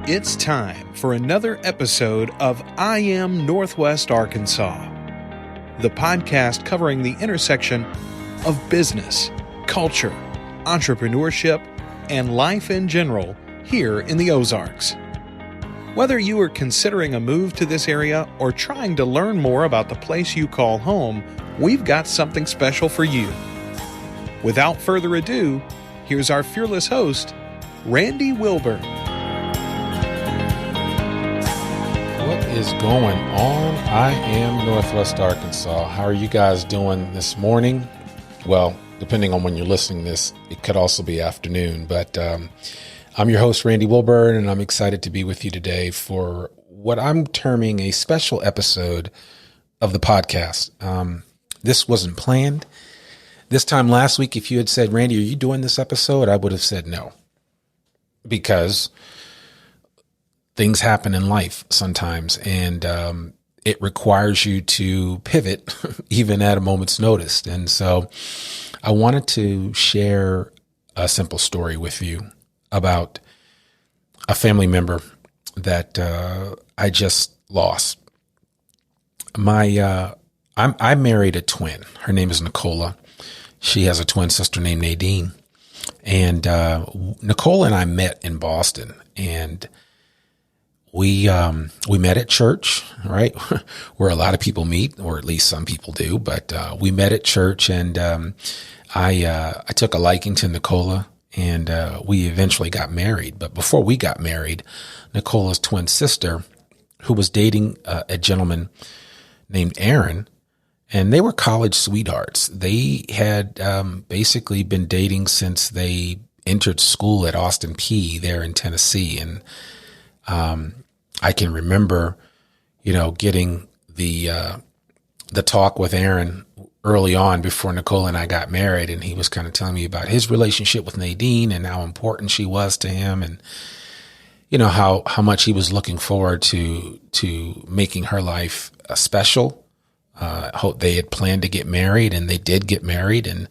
It's time for another episode of I Am Northwest Arkansas, the podcast covering the intersection of business, culture, entrepreneurship, and life in general here in the Ozarks. Whether you are considering a move to this area or trying to learn more about the place you call home, we've got something special for you. Without further ado, here's our fearless host, Randy Wilburn. What is going on? I am Northwest Arkansas. How are you guys doing this morning? Well, depending on when you're listening to this, it could also be afternoon, but I'm your host, Randy Wilburn, and I'm excited to be with you today for what I'm terming a special episode of the podcast. This wasn't planned. This time last week, if you had said, Randy, are you doing this episode? I would have said no, because things happen in life sometimes, and it requires you to pivot even at a moment's notice. And so I wanted to share a simple story with you about a family member that I just lost. I married a twin. Her name is Nicola. She has a twin sister named Nadine. And Nicole and I met in Boston, and we met at church, right? Where a lot of people meet, or at least some people do. But we met at church, and I took a liking to Nicola, and we eventually got married. But before we got married, Nicola's twin sister, who was dating a gentleman named Aaron, and they were college sweethearts. They had basically been dating since they entered school at Austin Peay there in Tennessee. And I can remember, getting the talk with Aaron early on before Nicole and I got married. And he was kind of telling me about his relationship with Nadine and how important she was to him. And, how much he was looking forward to making her life special. They had planned to get married, and they did get married, and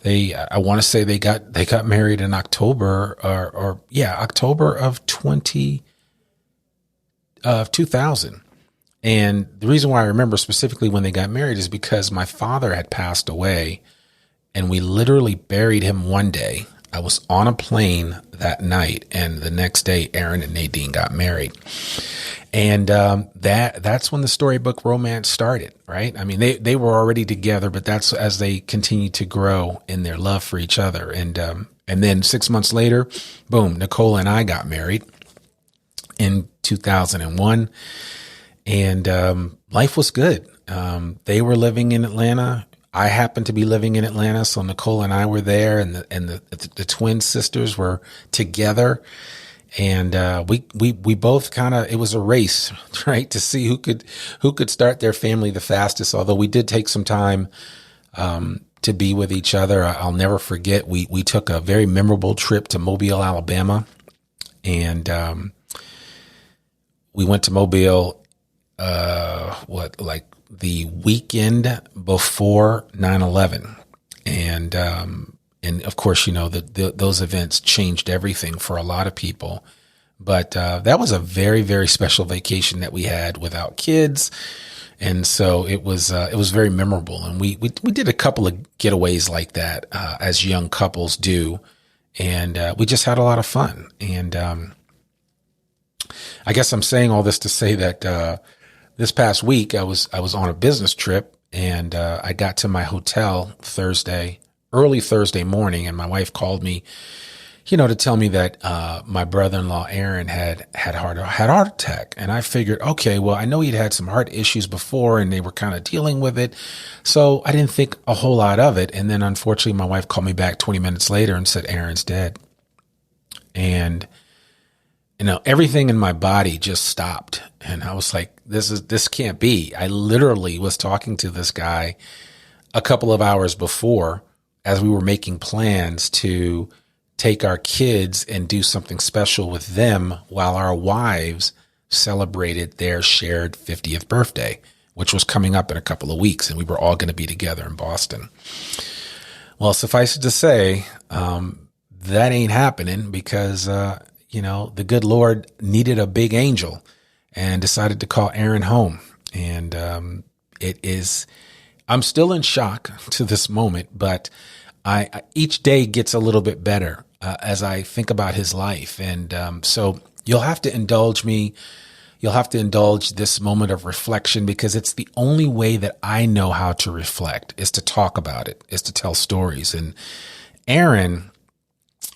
I want to say they got married in October October of 2000. And the reason why I remember specifically when they got married is because my father had passed away, and we literally buried him one day. I was on a plane that night, and the next day Aaron and Nadine got married. And that's when the storybook romance started, right? I mean, they were already together, but that's as they continued to grow in their love for each other. And then 6 months later, boom, Nicole and I got married in 2001, and life was good. They were living in Atlanta. I happened to be living in Atlanta, so Nicole and I were there, and the twin sisters were together. And we both it was a race, right, to see who could start their family the fastest. Although we did take some time to be with each other. I'll never forget, we took a very memorable trip to Mobile, Alabama, and we went to Mobile the weekend before 9/11, and of course, those events changed everything for a lot of people. But that was a very, very special vacation that we had without kids. And so it was very memorable. And we did a couple of getaways like that as young couples do. And we just had a lot of fun. And I guess I'm saying all this to say that this past week I was on a business trip, and I got to my hotel early Thursday morning, and my wife called me, to tell me that my brother-in-law Aaron had heart attack. And I figured, okay, well, I know he'd had some heart issues before, and they were kind of dealing with it, so I didn't think a whole lot of it. And then unfortunately, my wife called me back 20 minutes later and said Aaron's dead. And everything in my body just stopped, and I was like, this can't be. I literally was talking to this guy a couple of hours before, as we were making plans to take our kids and do something special with them while our wives celebrated their shared 50th birthday, which was coming up in a couple of weeks, and we were all going to be together in Boston. Well, suffice it to say, that ain't happening because the good Lord needed a big angel and decided to call Aaron home. And I'm still in shock to this moment, but each day gets a little bit better as I think about his life. And so you'll have to indulge me. You'll have to indulge this moment of reflection, because it's the only way that I know how to reflect, is to talk about it, is to tell stories. And Aaron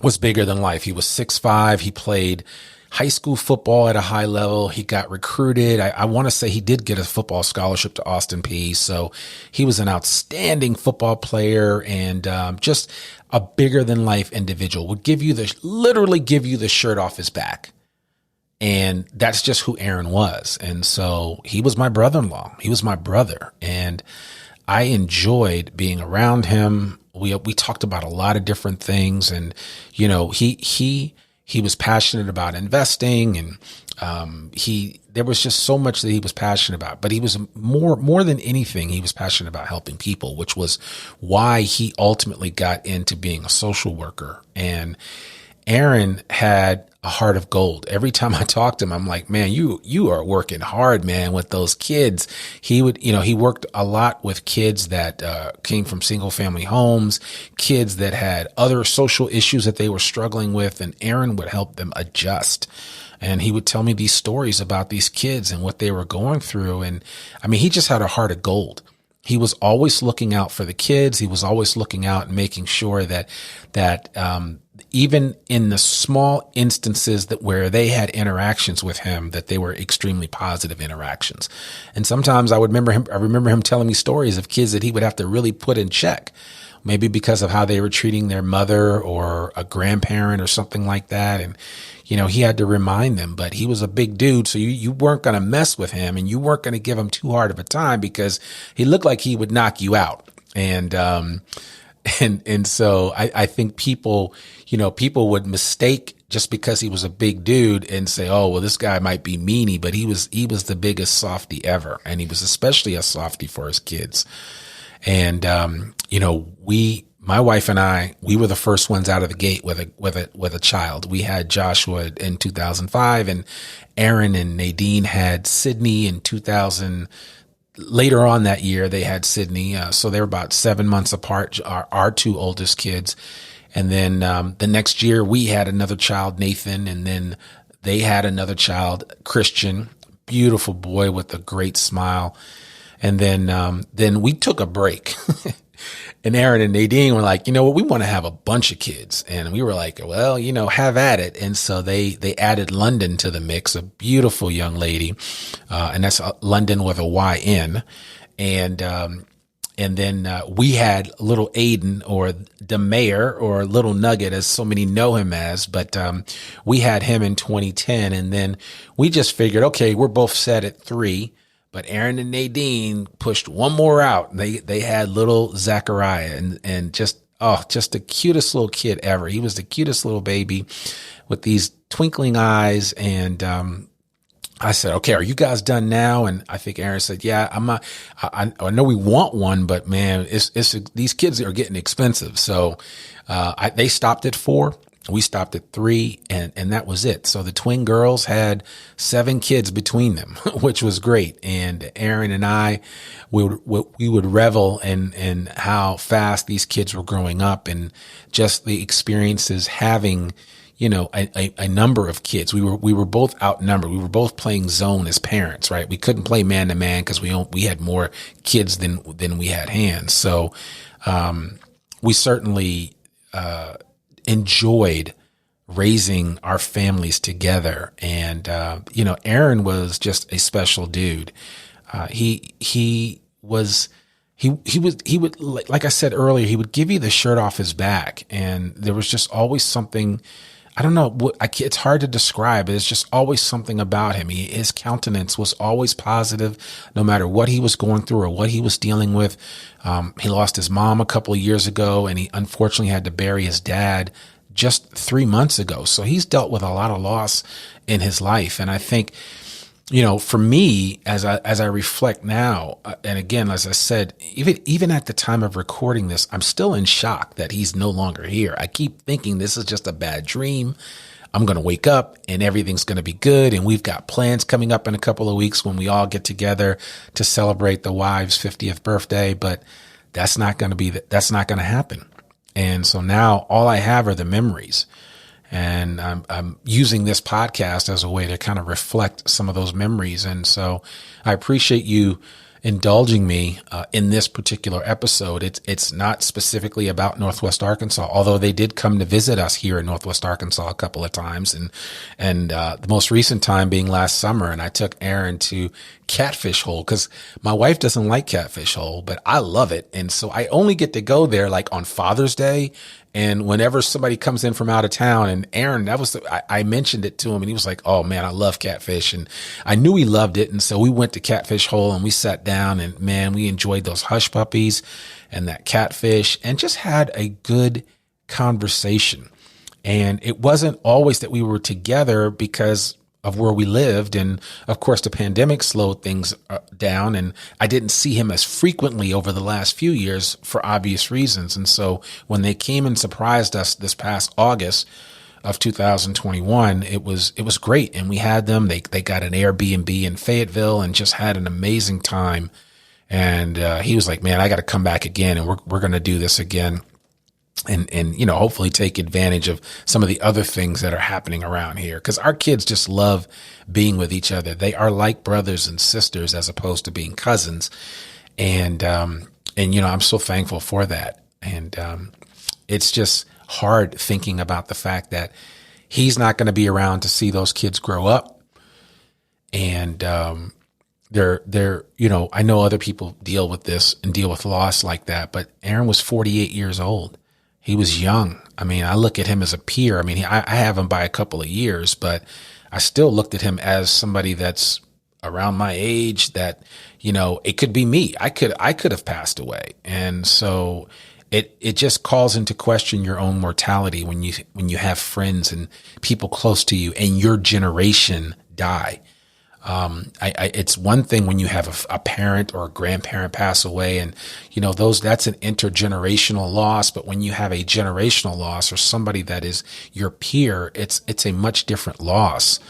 was bigger than life. He was 6'5". He played high school football at a high level. He got recruited. I want to say he did get a football scholarship to Austin Peay. So he was an outstanding football player, and just a bigger than life individual. Would literally give you the shirt off his back. And that's just who Aaron was. And so he was my brother-in-law. He was my brother. And I enjoyed being around him. We talked about a lot of different things. And, he was passionate about investing, and there was just so much that he was passionate about. But he was more than anything, he was passionate about helping people, which was why he ultimately got into being a social worker. And Aaron had a heart of gold. Every time I talked to him, I'm like, man, you are working hard, man, with those kids. He worked a lot with kids that came from single family homes, kids that had other social issues that they were struggling with, and Aaron would help them adjust. And he would tell me these stories about these kids and what they were going through. And I mean, he just had a heart of gold. He was always looking out for the kids. He was always looking out and making sure that even in the small instances where they had interactions with him, that they were extremely positive interactions. And sometimes I remember him telling me stories of kids that he would have to really put in check, maybe because of how they were treating their mother or a grandparent or something like that. And, he had to remind them, but he was a big dude. So you weren't going to mess with him, and you weren't going to give him too hard of a time, because he looked like he would knock you out. And so I think people would mistake, just because he was a big dude, and say, oh, well, this guy might be meanie, but he was the biggest softy ever. And he was especially a softy for his kids. And, my wife and I, we were the first ones out of the gate with a child. We had Joshua in 2005, and Aaron and Nadine had Sydney in 2000. Later on that year, they had Sydney. So they were about 7 months apart, our two oldest kids. And then the next year we had another child, Nathan, and then they had another child, Christian, beautiful boy with a great smile. And then we took a break. And Aaron and Nadine were like, what, we want to have a bunch of kids. And we were like, well, have at it. And so they added London to the mix, a beautiful young lady. And that's London with a Y-N. And then we had little Aiden, or the mayor, or Little Nugget, as so many know him as. But we had him in 2010. And then we just figured, okay, we're both set at 3. But Aaron and Nadine pushed one more out. They had little Zachariah, and just the cutest little kid ever. He was the cutest little baby with these twinkling eyes. And I said, okay, are you guys done now? And I think Aaron said, yeah, I'm not. I know we want one, but man, it's these kids are getting expensive. So they stopped at 4. We stopped at 3, and that was it. So the twin girls had 7 kids between them, which was great. And Aaron and I, we would revel in how fast these kids were growing up, and just the experiences having, a number of kids. We were both outnumbered. We were both playing zone as parents, right? We couldn't play man to man because we had more kids than we had hands. So we certainly enjoyed raising our families together. And, Aaron was just a special dude. He would, like I said earlier, he would give you the shirt off his back. And there was just always something, I don't know, it's hard to describe, but it's just always something about him. His countenance was always positive, no matter what he was going through or what he was dealing with. He lost his mom a couple of years ago, and he unfortunately had to bury his dad just 3 months ago. So he's dealt with a lot of loss in his life. And I think, for me, as I reflect now, and again, as I said, even at the time of recording this, I'm still in shock that he's no longer here. I keep thinking this is just a bad dream. I'm going to wake up and everything's going to be good. And we've got plans coming up in a couple of weeks when we all get together to celebrate the wife's 50th birthday. But that's not going to happen. And so now all I have are the memories. And I'm using this podcast as a way to kind of reflect some of those memories. And so I appreciate you indulging me in this particular episode. It's not specifically about Northwest Arkansas, although they did come to visit us here in Northwest Arkansas a couple of times, and the most recent time being last summer. And I took Aaron to Catfish Hole because my wife doesn't like Catfish Hole, but I love it, and so I only get to go there like on Father's Day. And whenever somebody comes in from out of town, and Aaron, I mentioned it to him, and he was like, "Oh man, I love catfish." And I knew he loved it. And so we went to Catfish Hole and we sat down, and man, we enjoyed those hush puppies and that catfish and just had a good conversation. And it wasn't always that we were together because of where we lived. And of course, the pandemic slowed things down, and I didn't see him as frequently over the last few years for obvious reasons. And so when they came and surprised us this past August of 2021, it was great. And we had them, they got an Airbnb in Fayetteville and just had an amazing time. And he was like, "Man, I got to come back again, and we're going to do this again." And, hopefully take advantage of some of the other things that are happening around here. Cause our kids just love being with each other. They are like brothers and sisters as opposed to being cousins. And I'm so thankful for that. And, it's just hard thinking about the fact that he's not going to be around to see those kids grow up. And, I know other people deal with this and deal with loss like that, but Aaron was 48 years old. He was young. I mean, I look at him as a peer. I mean, I have him by a couple of years, but I still looked at him as somebody that's around my age that, it could be me. I could have passed away. And so it just calls into question your own mortality when you have friends and people close to you and your generation die. It's one thing when you have a parent or a grandparent pass away, and that's an intergenerational loss. But when you have a generational loss or somebody that is your peer, it's a much different loss.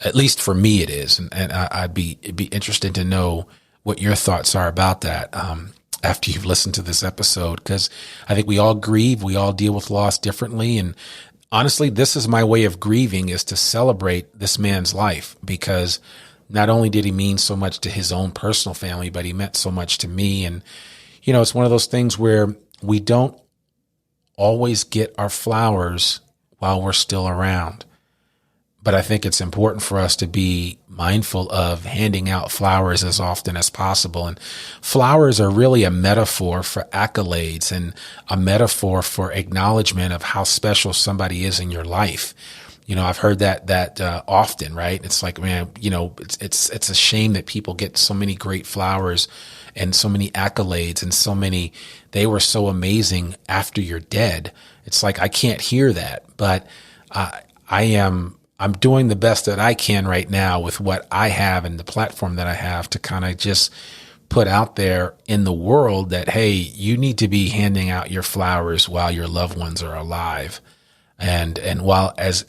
At least for me, it is. And it'd be interested to know what your thoughts are about that after you've listened to this episode, because I think we all grieve, we all deal with loss differently, and honestly, this is my way of grieving, is to celebrate this man's life, because not only did he mean so much to his own personal family, but he meant so much to me. And, it's one of those things where we don't always get our flowers while we're still around. But I think it's important for us to be mindful of handing out flowers as often as possible. And flowers are really a metaphor for accolades and a metaphor for acknowledgement of how special somebody is in your life. I've heard that often, right? It's like, man, it's a shame that people get so many great flowers and so many accolades and they were so amazing after you're dead. It's like, I can't hear that, but I'm doing the best that I can right now with what I have and the platform that I have to kind of just put out there in the world that, hey, you need to be handing out your flowers while your loved ones are alive. And while as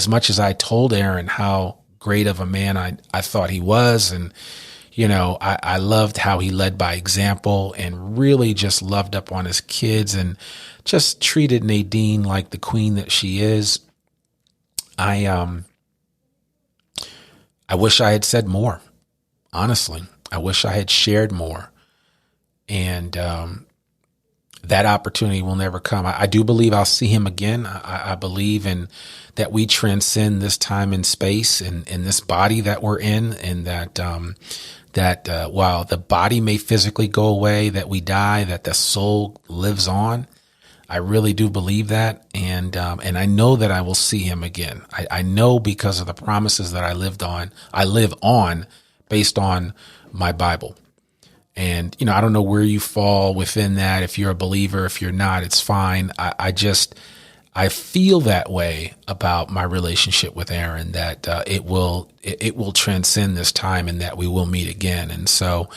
much as I told Aaron how great of a man I thought he was, and, I loved how he led by example and really just loved up on his kids and just treated Nadine like the queen that she is. I wish I had said more. Honestly, I wish I had shared more. And, that opportunity will never come. I do believe I'll see him again. I believe in that we transcend this time and space and this body that we're in, and that while the body may physically go away, that we die, that the soul lives on. I really do believe that. And I know that I will see him again. I know because of the promises that I live on based on my Bible. And, I don't know where you fall within that. If you're a believer, if you're not, it's fine. I feel that way about my relationship with Aaron, that it will transcend this time, and that we will meet again. And so,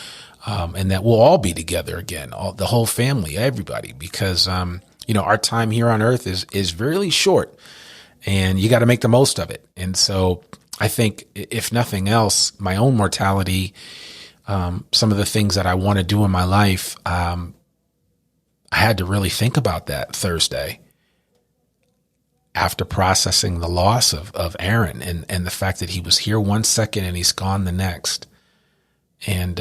and that we'll all be together again, the whole family, everybody, because, our time here on earth is really short. and you got to make the most of it. And so I think if nothing else, my own mortality, some of the things that I want to do in my life, I had to really think about that Thursday after processing the loss of Aaron and the fact that he was here 1 second and he's gone the next. And,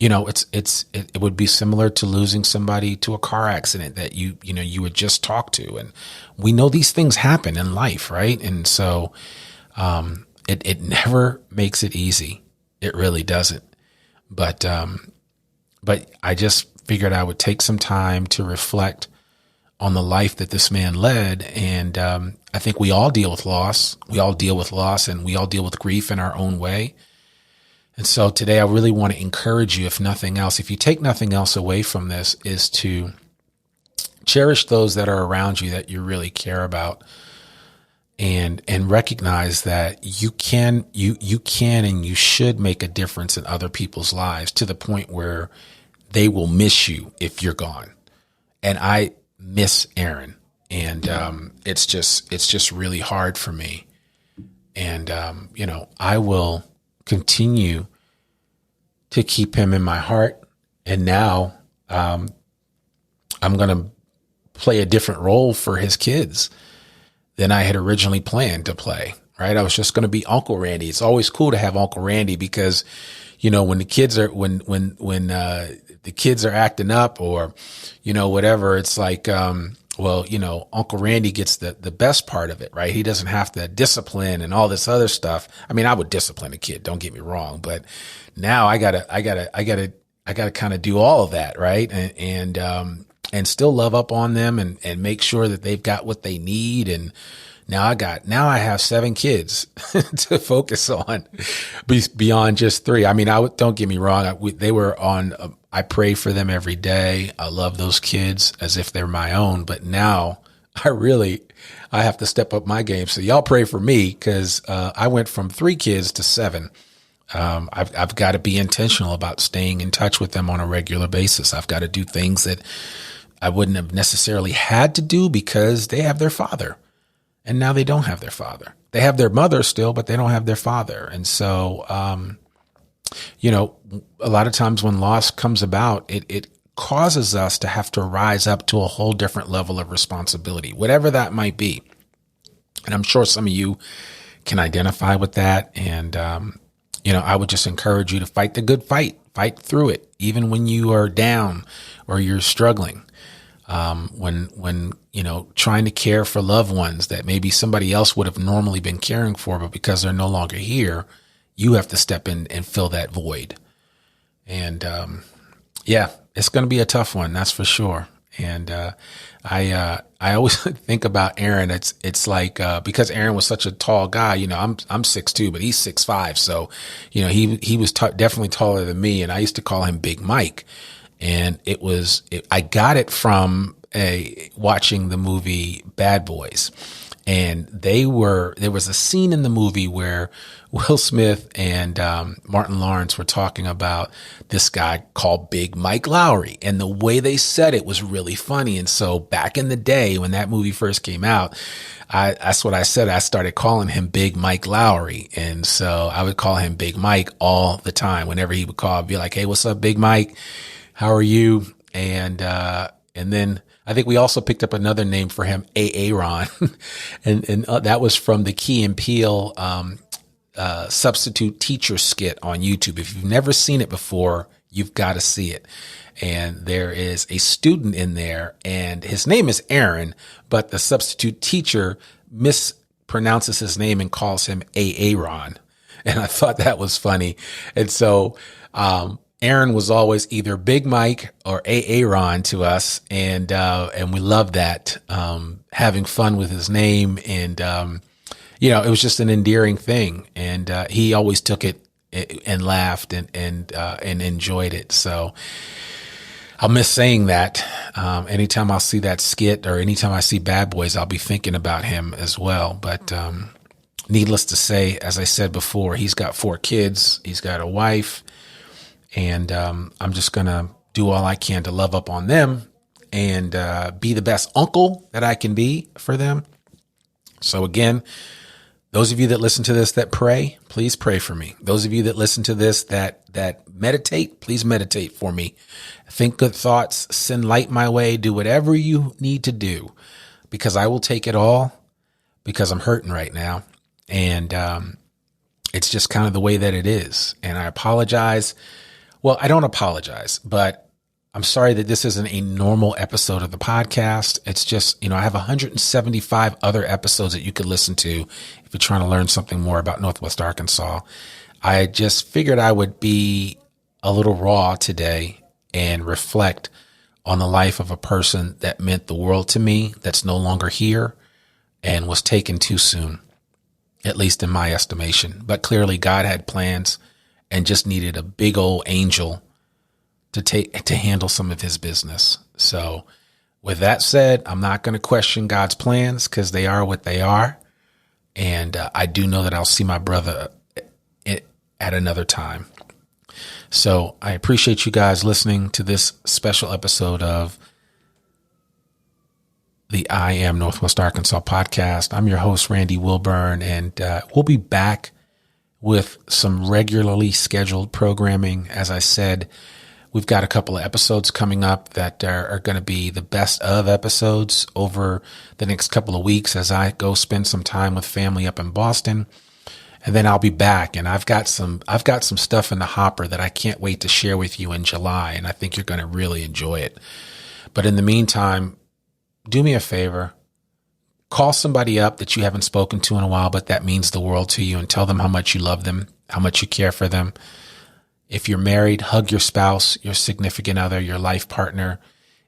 it would be similar to losing somebody to a car accident that you would just talk to. And we know these things happen in life, right? And so, it never makes it easy. It really doesn't. But I just figured I would take some time to reflect on the life that this man led. And, I think we all deal with loss. We all deal with loss, and we all deal with grief in our own way. And so today I really want to encourage you, if nothing else, if you take nothing else away from this, is to cherish those that are around you that you really care about, and recognize that you can and you should make a difference in other people's lives to the point where they will miss you if you're gone. And I miss Aaron, and it's just really hard for me. And I will continue to keep him in my heart. And now I'm going to play a different role for his kids than I had originally planned to play, right? I was just going to be Uncle Randy. It's always cool to have Uncle Randy because, when the kids are, when the kids are acting up or, whatever, it's like, Uncle Randy gets the best part of it, right? He doesn't have to discipline and all this other stuff. I mean, I would discipline a kid, don't get me wrong, but now I gotta kind of do all of that, right? And still love up on them and make sure that they've got what they need. And now I have 7 kids to focus on beyond just 3. I mean, don't get me wrong. They were on, I pray for them every day. I love those kids as if they're my own, but now I have to step up my game. So y'all pray for me because, I went from 3 kids to 7. I've got to be intentional about staying in touch with them on a regular basis. I've got to do things that I wouldn't have necessarily had to do because they have their father, and now they don't have their father. They have their mother still, but they don't have their father. And so, a lot of times when loss comes about, it causes us to have to rise up to a whole different level of responsibility, whatever that might be. And I'm sure some of you can identify with that. And, I would just encourage you to fight the good fight through it, even when you are down or you're struggling. When trying to care for loved ones that maybe somebody else would have normally been caring for, but because they're no longer here, you have to step in and fill that void. And, it's going to be a tough one. That's for sure. And, I always think about Aaron. It's like, because Aaron was such a tall guy, I'm 6'2", but he's 6'5". So, he was definitely taller than me. And I used to call him Big Mike. And I got it from watching the movie Bad Boys. And there was a scene in the movie where Will Smith and Martin Lawrence were talking about this guy called Big Mike Lowry. And the way they said it was really funny. And so back in the day when that movie first came out, that's what I said. I started calling him Big Mike Lowry. And so I would call him Big Mike all the time. Whenever he would call, I'd be like, hey, what's up, Big Mike? How are you? And then I think we also picked up another name for him, Aaron. and that was from the Key and Peele, substitute teacher skit on YouTube. If you've never seen it before, you've got to see it. And there is a student in there and his name is Aaron, but the substitute teacher mispronounces his name and calls him Aaron. And I thought that was funny. And so, Aaron was always either Big Mike or Aaron to us. And we loved that, having fun with his name. And, it was just an endearing thing. And, he always took it and laughed and enjoyed it. So I'll miss saying that. Anytime I'll see that skit or anytime I see Bad Boys, I'll be thinking about him as well. But, needless to say, as I said before, he's got 4 kids. He's got a wife. And I'm just going to do all I can to love up on them and be the best uncle that I can be for them. So again, those of you that listen to this that pray, please pray for me. Those of you that listen to this that meditate, please meditate for me. Think good thoughts, send light my way, do whatever you need to do, because I will take it all, because I'm hurting right now. And it's just kind of the way that it is. And I apologize. Well, I don't apologize, but I'm sorry that this isn't a normal episode of the podcast. It's just, I have 175 other episodes that you could listen to if you're trying to learn something more about Northwest Arkansas. I just figured I would be a little raw today and reflect on the life of a person that meant the world to me, that's no longer here and was taken too soon, at least in my estimation. But clearly God had plans and just needed a big old angel to handle some of his business. So with that said, I'm not going to question God's plans, because they are what they are. And I do know that I'll see my brother at another time. So I appreciate you guys listening to this special episode of the I Am Northwest Arkansas podcast. I'm your host, Randy Wilburn, and we'll be back with some regularly scheduled programming. As I said, we've got a couple of episodes coming up that are going to be the best of episodes over the next couple of weeks as I go spend some time with family up in Boston. And then I'll be back, and I've got some stuff in the hopper that I can't wait to share with you in July, and I think you're going to really enjoy it. But in the meantime, do me a favor, call somebody up that you haven't spoken to in a while, but that means the world to you, and tell them how much you love them, how much you care for them. If you're married, hug your spouse, your significant other, your life partner.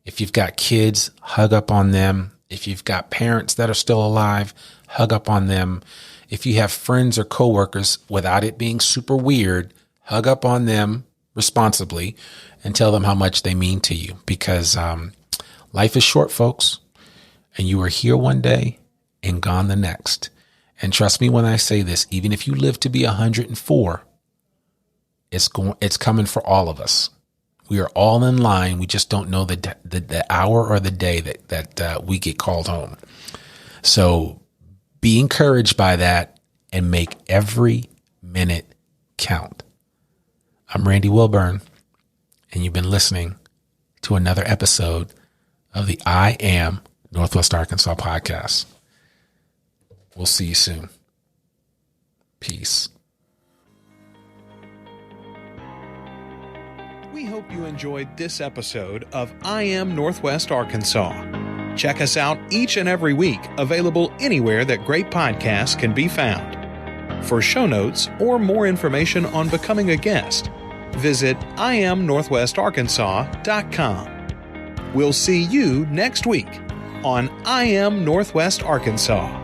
If you've got kids, hug up on them. If you've got parents that are still alive, hug up on them. If you have friends or coworkers, without it being super weird, hug up on them responsibly and tell them how much they mean to you, because life is short, folks, and you are here one day and gone the next. And trust me when I say this, even if you live to be 104, it's coming for all of us. We are all in line. We just don't know the hour or the day that we get called home. So be encouraged by that and make every minute count. I'm Randy Wilburn, and you've been listening to another episode of the I Am Northwest Arkansas podcast. We'll see you soon. Peace. We hope you enjoyed this episode of I Am Northwest Arkansas. Check us out each and every week, available anywhere that great podcasts can be found. For show notes or more information on becoming a guest, visit IamNorthwestArkansas.com. We'll see you next week on I Am Northwest Arkansas.